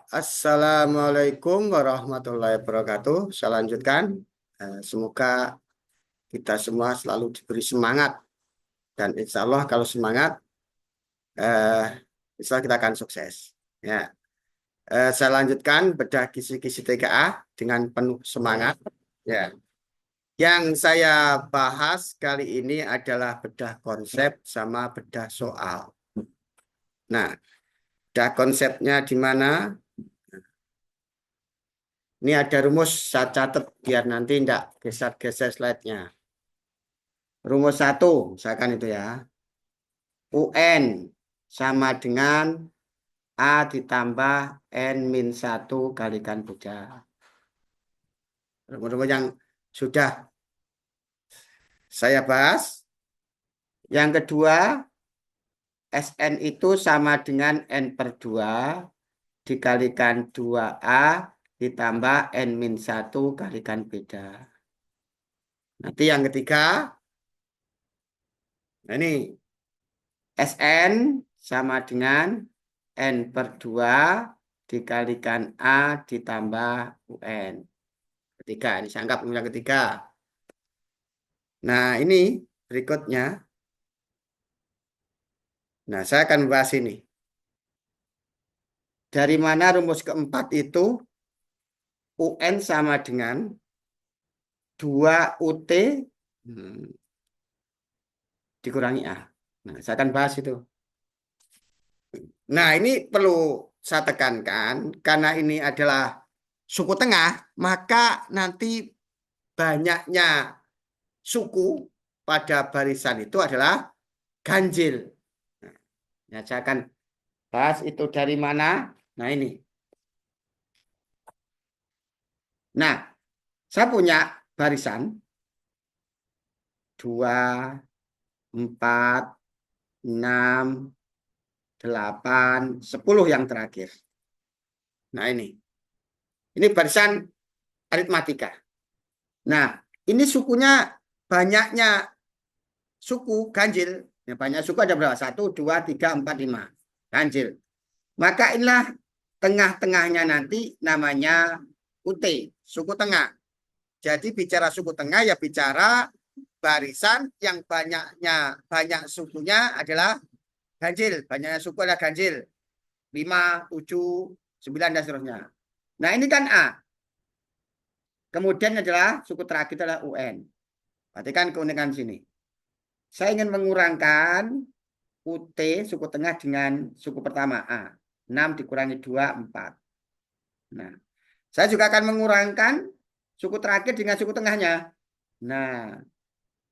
Assalamualaikum warahmatullahi wabarakatuh. Saya lanjutkan. Semoga kita semua selalu diberi semangat dan insya Allah kalau semangat, eh, insya Allah kita akan sukses. Ya, saya lanjutkan bedah kisi-kisi TKA dengan penuh semangat. Ya, yang saya bahas kali ini adalah bedah konsep sama bedah soal. Nah, bedah konsepnya di mana? Ini ada rumus, saya catat biar nanti tidak geser-geser slide-nya. Rumus 1, misalkan itu ya. UN sama dengan A ditambah N-1 kalikan beda. Rumus-rumus yang sudah saya bahas. Yang kedua, SN itu sama dengan N/2 dikalikan 2A ditambah N-1 kalikan beda. Nanti yang ketiga, nah ini SN sama dengan N/2 dikalikan A ditambah UN. Ketiga, ini saya anggap yang ketiga. Nah, ini berikutnya. Nah, saya akan bahas ini. Dari mana rumus keempat itu UN sama dengan 2UT dikurangi A. Nah, saya akan bahas itu. Nah, ini perlu saya tekankan karena ini adalah suku tengah, maka nanti banyaknya suku pada barisan itu adalah ganjil. Nah, saya akan bahas itu dari mana. Nah, ini. Nah, saya punya barisan 2, 4, 6, 8, 10 yang terakhir. Nah, ini. Ini barisan aritmatika. Nah, ini sukunya banyaknya suku ganjil. Ya, banyak suku ada berapa? 1, 2, 3, 4, 5. Ganjil. Maka inilah tengah-tengahnya nanti namanya UT, suku tengah. Jadi bicara suku tengah ya bicara barisan yang banyak sukunya adalah ganjil. Banyaknya suku adalah ganjil. 5, 7, 9 dan seterusnya. Nah, ini kan A. Kemudian adalah suku terakhir adalah UN. Perhatikan keunikan sini. Saya ingin mengurangkan UT suku tengah dengan suku pertama A. 6 dikurangi 2, 4. Nah, saya juga akan mengurangkan suku terakhir dengan suku tengahnya. Nah,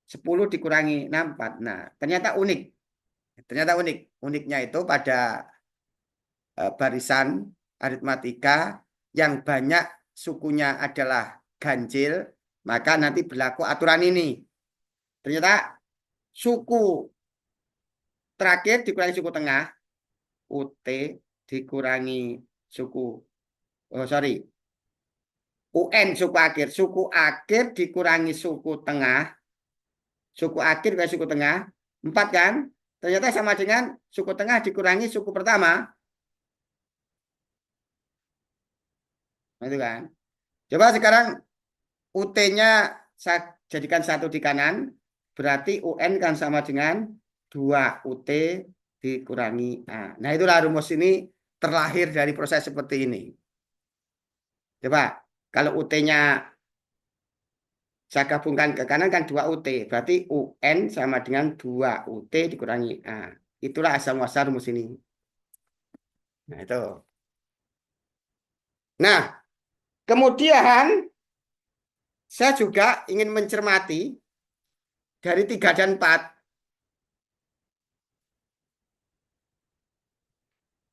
10 dikurangi 6, 4. Nah, ternyata unik. Ternyata unik. Uniknya itu pada barisan aritmatika yang banyak sukunya adalah ganjil, maka nanti berlaku aturan ini. Ternyata suku terakhir dikurangi suku tengah, UT dikurangi suku, UN suku akhir dikurangi suku tengah, suku akhir dikurangi suku tengah, 4 kan? Ternyata sama dengan suku tengah dikurangi suku pertama. Nah, itu kan. Coba sekarang UT-nya saya jadikan 1 di kanan, berarti UN kan sama dengan 2 UT dikurangi A. Nah, itulah rumus ini terlahir dari proses seperti ini. Coba, kalau UT-nya saya gabungkan ke kanan kan 2 UT. Berarti UN sama dengan 2 UT dikurangi A. Itulah asal muasal rumus ini. Nah, itu. Nah, kemudian saya juga ingin mencermati dari 3 dan 4.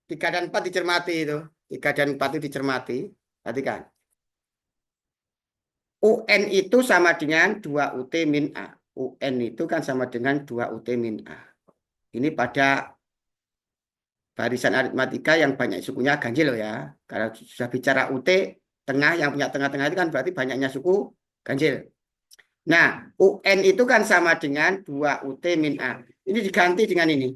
3 dan 4 dicermati itu. 3 dan 4 itu dicermati. Perhatikan. UN itu sama dengan 2 UT min A. UN itu kan sama dengan 2 UT min A. Ini pada barisan aritmatika yang banyak sukunya ganjil loh ya. Kalau sudah bicara UT, tengah yang punya tengah-tengah itu kan berarti banyaknya suku ganjil. Nah, UN itu kan sama dengan 2 UT min A. Ini diganti dengan ini.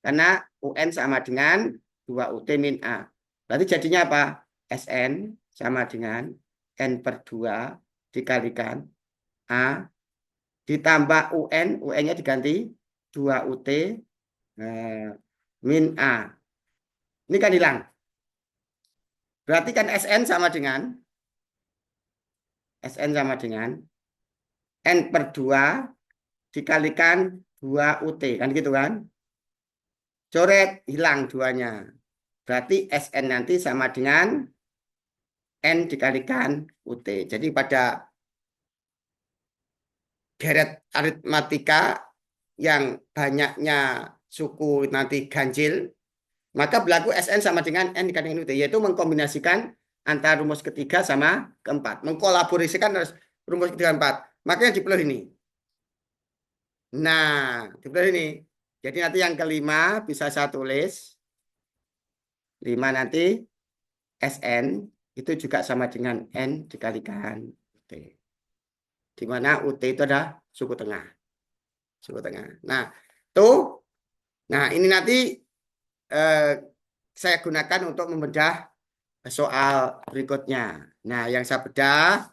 Karena UN sama dengan 2 UT min A. Berarti jadinya apa? SN sama dengan N per 2 dikalikan A ditambah UN, UN-nya diganti 2 UT min A. Ini kan hilang. Berarti kan SN sama dengan N per 2 dikalikan 2 UT. Kan gitu kan? Coret, hilang duanya. Berarti SN nanti sama dengan N dikalikan UT. Jadi pada deret aritmatika yang banyaknya suku nanti ganjil, maka berlaku SN sama dengan N dikalikan UT, yaitu mengkombinasikan antara rumus ketiga sama keempat. Mengkolaborasikan rumus ketiga keempat. Makanya dipilih ini. Nah, dipilih ini. Jadi nanti yang kelima bisa saya tulis. 5 nanti SN itu juga sama dengan N dikalikan UT. Di mana UT itu adalah suku tengah. Suku tengah. Nah, tuh. Nah, ini nanti saya gunakan untuk membedah soal berikutnya. Nah, yang saya bedah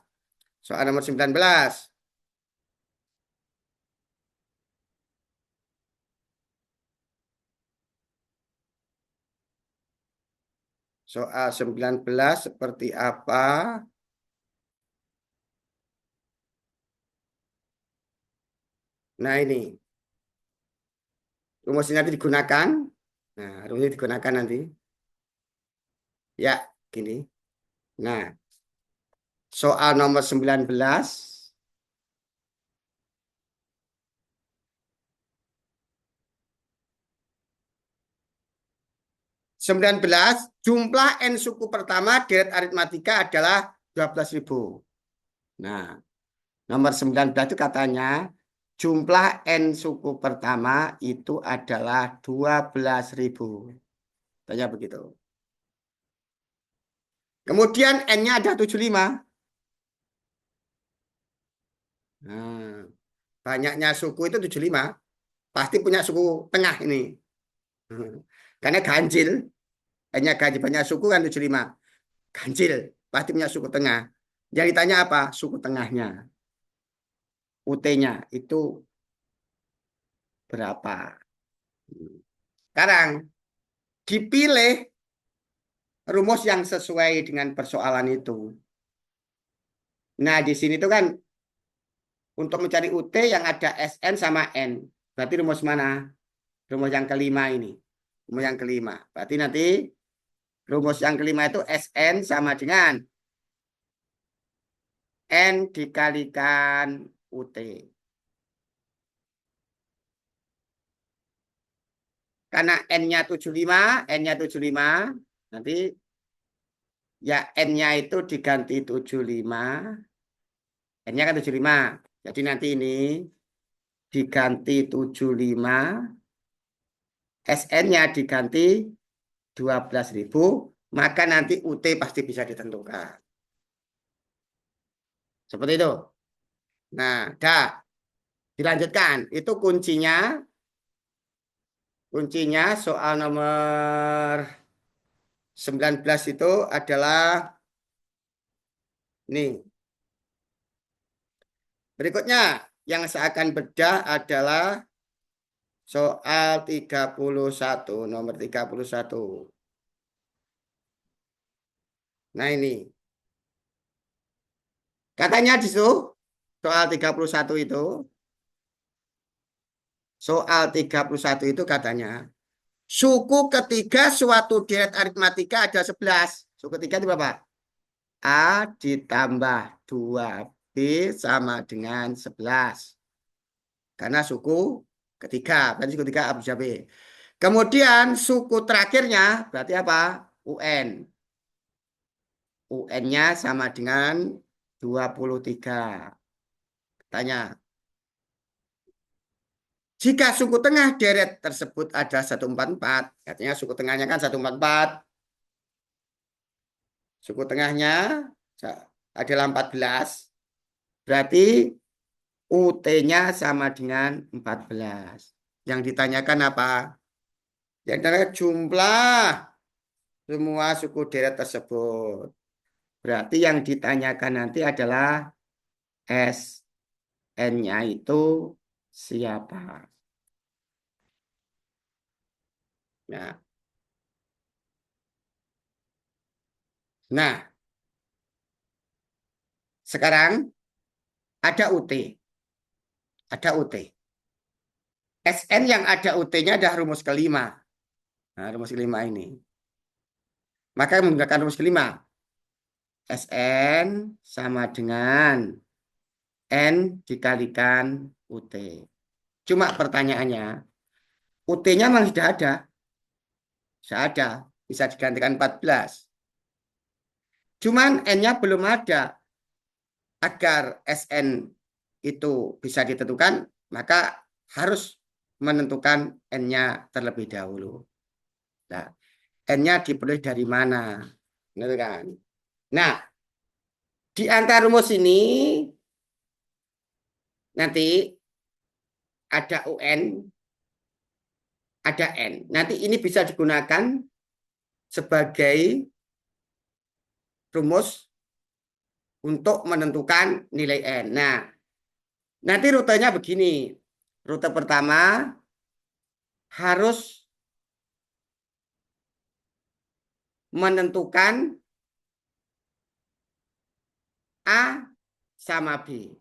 soal nomor 19. Soal 19 seperti apa? Nah, ini. Rumus ini nanti digunakan. Nah, rumus ini digunakan nanti. Ya, gini. Nah, soal nomor 19. 19, jumlah N suku pertama deret aritmatika adalah 12.000. Nah, nomor 19 itu katanya jumlah N suku pertama itu adalah 12.000. Tanya begitu. Kemudian N-nya ada 75. Nah, banyaknya suku itu 75. Pasti punya suku tengah ini. Karena ganjil. N-nya ganjil, banyak suku kan 75. Ganjil. Pasti punya suku tengah. Yang ditanya apa? Suku tengahnya. UT-nya itu berapa? Sekarang dipilih rumus yang sesuai dengan persoalan itu. Nah, di sini tuh kan untuk mencari UT yang ada SN sama N. Berarti rumus mana? Rumus yang kelima ini. Rumus yang kelima. Berarti nanti rumus yang kelima itu SN sama dengan N dikalikan UT. Karena N-nya 75, N-nya 75, nanti ya N-nya itu diganti 75. N-nya kan 75. Jadi nanti ini diganti 75. SN-nya diganti 12.000. Maka nanti UT pasti bisa ditentukan. Seperti itu. Nah, dah. Dilanjutkan. Itu kuncinya soal nomor 19 itu adalah nih. Berikutnya yang saya akan bedah adalah soal 31, nomor 31. Nah, ini. Katanya di situ soal 31 itu katanya suku ketiga suatu deret aritmatika ada 11. Suku ketiga itu berapa? A ditambah 2B sama dengan 11. Karena suku ketiga. Berarti suku ketiga A bisa B. Kemudian suku terakhirnya berarti apa? UN. UN-nya sama dengan 23. Tanya. Jika suku tengah deret tersebut ada 144, artinya suku tengahnya kan 144. Suku tengahnya adalah 14. Berarti UT-nya sama dengan 14. Yang ditanyakan apa? Yang ditanyakan jumlah semua suku deret tersebut. Berarti yang ditanyakan nanti adalah SN-nya itu siapa. Nah, nah sekarang ada UT. Ada UT. SN yang ada UT-nya adalah rumus kelima. Nah, rumus kelima ini. Maka menggunakan rumus kelima. SN sama dengan N dikalikan UT. Cuma pertanyaannya, UT-nya memang sudah ada. Sudah ada. Bisa digantikan 14. Cuman N-nya belum ada. Agar SN itu bisa ditentukan, maka harus menentukan N-nya terlebih dahulu. Nah, N-nya diperoleh dari mana? Benar kan? Nah, di antara rumus ini nanti ada UN, ada N. Nanti ini bisa digunakan sebagai rumus untuk menentukan nilai N. Nah, nanti rutenya begini. Rute pertama harus menentukan A sama B.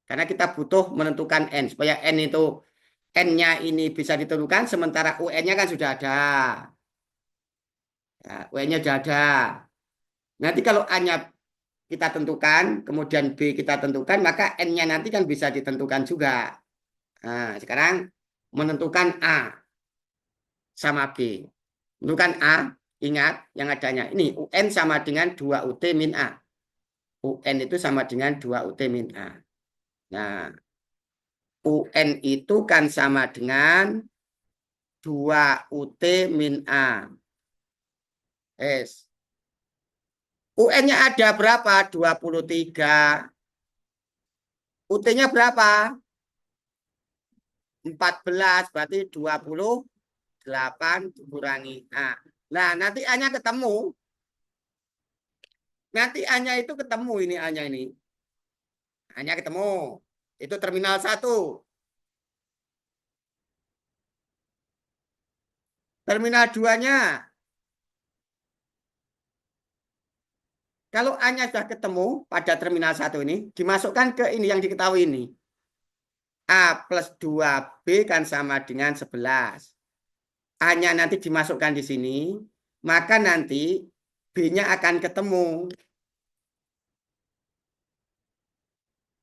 Karena kita butuh menentukan N. Supaya N itu N-nya ini bisa ditentukan, sementara UN-nya kan sudah ada. Ya, UN-nya sudah ada. Nanti kalau A-nya kita tentukan, kemudian B kita tentukan, maka N-nya nanti kan bisa ditentukan juga. Nah, sekarang menentukan A sama B. Menentukan A, ingat yang adanya. Ini UN sama dengan 2UT min A. UN itu sama dengan 2UT min A. Nah, UN itu kan sama dengan 2UT min A. S. UN-nya ada berapa? 23. UT-nya berapa? 14. Berarti 28 dikurangi A. Nah, nanti A-nya ketemu. Nanti A-nya itu ketemu ini A-nya ini. A-nya ketemu. Itu terminal 1. Terminal 2-nya. Kalau A-nya sudah ketemu pada terminal 1 ini, dimasukkan ke ini yang diketahui ini. A plus 2B kan sama dengan 11. A-nya nanti dimasukkan di sini, maka nanti B-nya akan ketemu.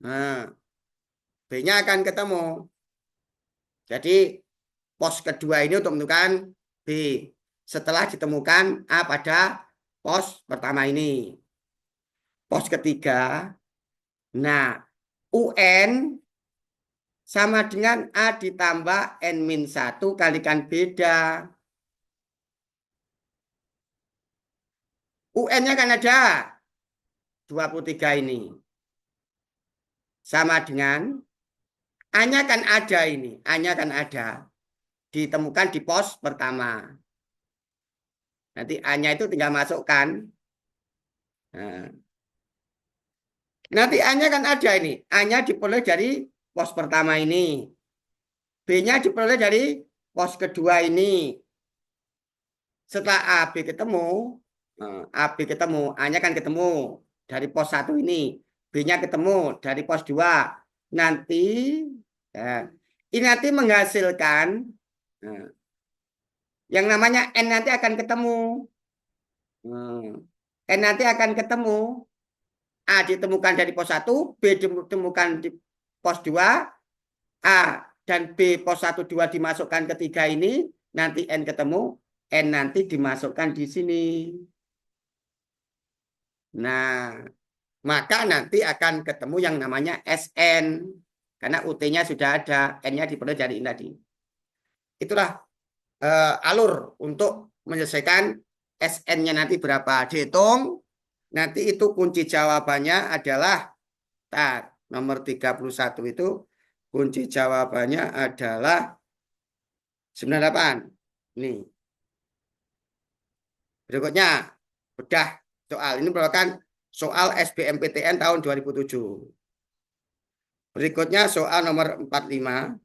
Nah, B-nya akan ketemu. Jadi pos kedua ini untuk menentukan B. Setelah ditemukan A pada pos pertama ini. Pos ketiga, nah UN sama dengan A ditambah N-1 kalikan beda. UN-nya kan ada 23 ini. Sama dengan A-nya kan ada ini. A-nya kan ada. Ditemukan di pos pertama. Nanti A-nya itu tinggal masukkan. Nah, nanti A-nya kan ada ini. A-nya diperoleh dari pos pertama ini. B-nya diperoleh dari pos kedua ini. Setelah AB ketemu, AB ketemu, A-nya kan ketemu dari pos 1 ini. B-nya ketemu dari pos 2. Nanti, ya, ini nanti menghasilkan, nah, yang namanya N nanti akan ketemu. N nanti akan ketemu. A ditemukan dari pos 1, B ditemukan di pos 2, A dan B pos 1, 2 dimasukkan ketiga ini, nanti N ketemu, N nanti dimasukkan di sini. Nah, maka nanti akan ketemu yang namanya SN. Karena UT-nya sudah ada, N-nya diperoleh dari ini tadi. Itulah alur untuk menyelesaikan SN-nya nanti berapa. Dihitung, nanti itu kunci jawabannya adalah nomor 31 itu kunci jawabannya adalah 98. Nih. Berikutnya, bedah soal. Ini merupakan soal SBMPTN tahun 2007. Berikutnya soal nomor 45.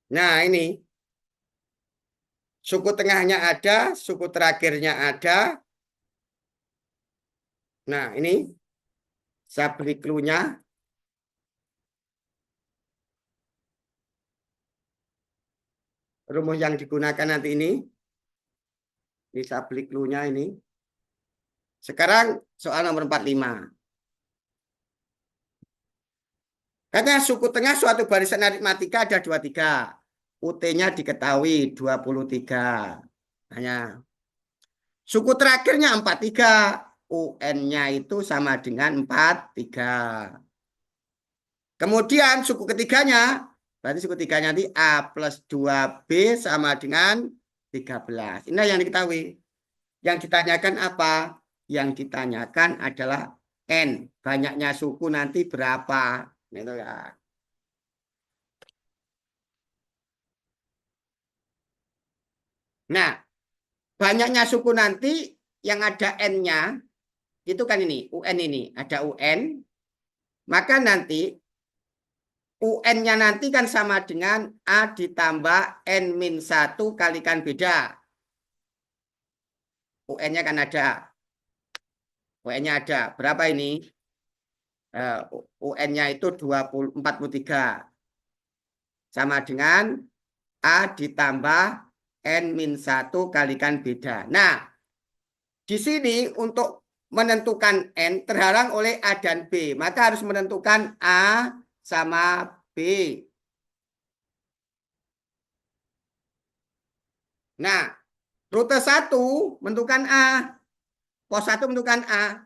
Nah, ini suku tengahnya ada, suku terakhirnya ada. Nah, ini saya beri clue-nya. Rumus yang digunakan nanti ini. Ini saya beri clue-nya ini. Sekarang soal nomor 45. Katanya suku tengah suatu barisan aritmatika ada 23. UT-nya diketahui 23. Hanya suku terakhirnya 43. UN-nya itu sama dengan 43. Kemudian suku ketiganya, berarti suku ketiganya nanti A plus 2B sama dengan 13. Ini yang diketahui. Yang ditanyakan apa? Yang ditanyakan adalah N. Banyaknya suku nanti berapa? Itu ya. Nah, banyaknya suku nanti yang ada N-nya, itu kan ini, UN ini. Ada UN, maka nanti UN-nya nanti kan sama dengan A ditambah N-1 kalikan beda. UN-nya kan ada. UN-nya ada. Berapa ini? UN-nya itu 43. Sama dengan A ditambah N-1 kalikan beda. Nah, di sini untuk menentukan N terhalang oleh A dan B. Maka harus menentukan A sama B. Nah, rute 1 menentukan A. Pos 1 menentukan A.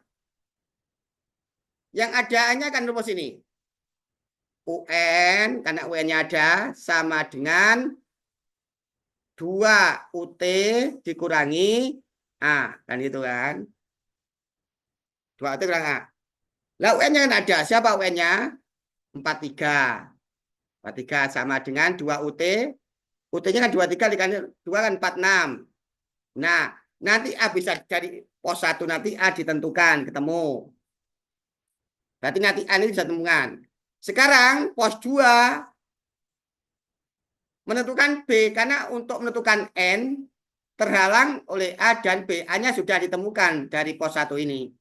Yang ada-nya kan rumus ini. UN, karena UN-nya ada, sama dengan 2 UT dikurangi A. Kan gitu kan. 2 UT kurang A. Lah UN-nya kan ada. Siapa UN-nya? 43. 43 sama dengan 2 UT. UT-nya kan 23 dikali 2 kan 46. Nah, nanti A bisa dari pos 1 nanti A ditentukan, ketemu. Berarti nanti A ini bisa temukan. Sekarang pos 2 menentukan B karena untuk menentukan N terhalang oleh A dan B. A-nya sudah ditemukan dari pos 1 ini.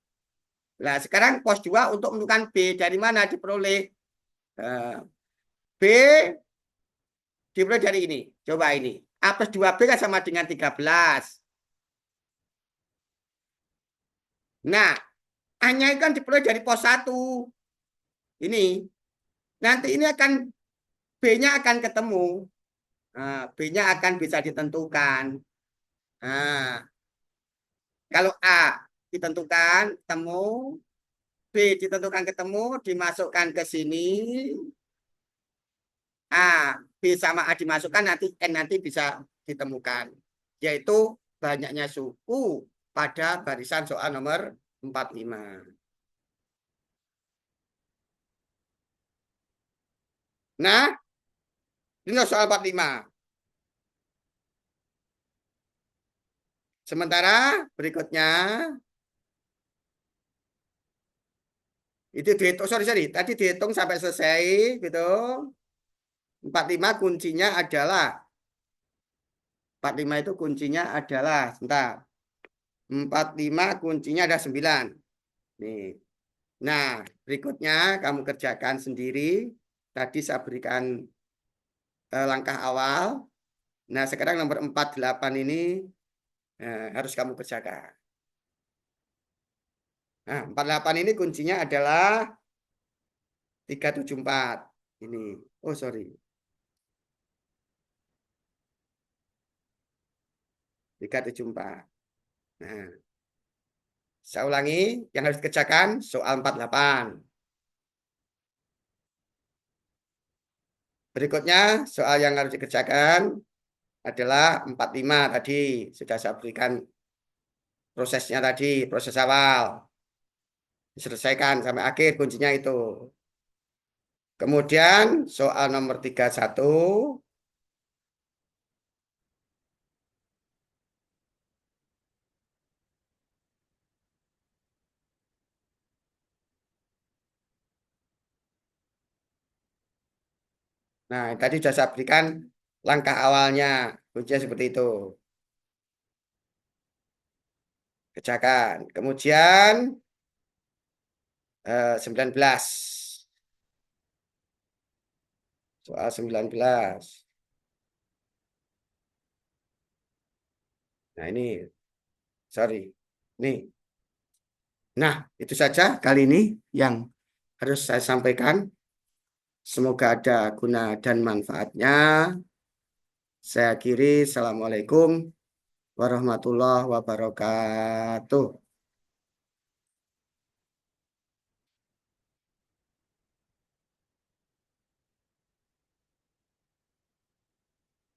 Nah, sekarang pos 2 untuk menentukan B dari mana diperoleh? B diperoleh dari ini. Coba ini. A plus 2B kan sama dengan 13. Nah, A-nya kan diperoleh dari pos 1. Ini. Nanti ini akan B-nya akan ketemu. B-nya akan bisa ditentukan. Nah, kalau A ditentukan ketemu, B ditentukan ketemu, dimasukkan ke sini. A, B sama A dimasukkan, nanti N nanti bisa ditemukan. Yaitu banyaknya suku pada barisan soal nomor 45. Nah, ini soal 45. Sementara berikutnya itu dihitung, sorry, tadi dihitung sampai selesai gitu. 45 kuncinya adalah 45 itu kuncinya adalah sebentar. 45 kuncinya ada 9. Nih. Nah, berikutnya kamu kerjakan sendiri. Tadi saya berikan langkah awal. Nah, sekarang nomor 48 ini harus kamu kerjakan. Nah, 48 ini kuncinya adalah 374. Ini. Oh, sorry. 374. Nah, saya ulangi yang harus dikerjakan soal 48. Berikutnya soal yang harus dikerjakan adalah 45 tadi. Sudah saya berikan prosesnya tadi, proses awal. Diselesaikan sampai akhir kuncinya itu. Kemudian soal nomor 31. Nah, tadi sudah saya berikan langkah awalnya. Kuncinya seperti itu. Kerjakan. Kemudian 19. Soal 19. Nah, ini sorry. Nih. Nah, itu saja kali ini yang harus saya sampaikan. Semoga ada guna dan manfaatnya. Saya akhiri. Assalamualaikum warahmatullahi wabarakatuh.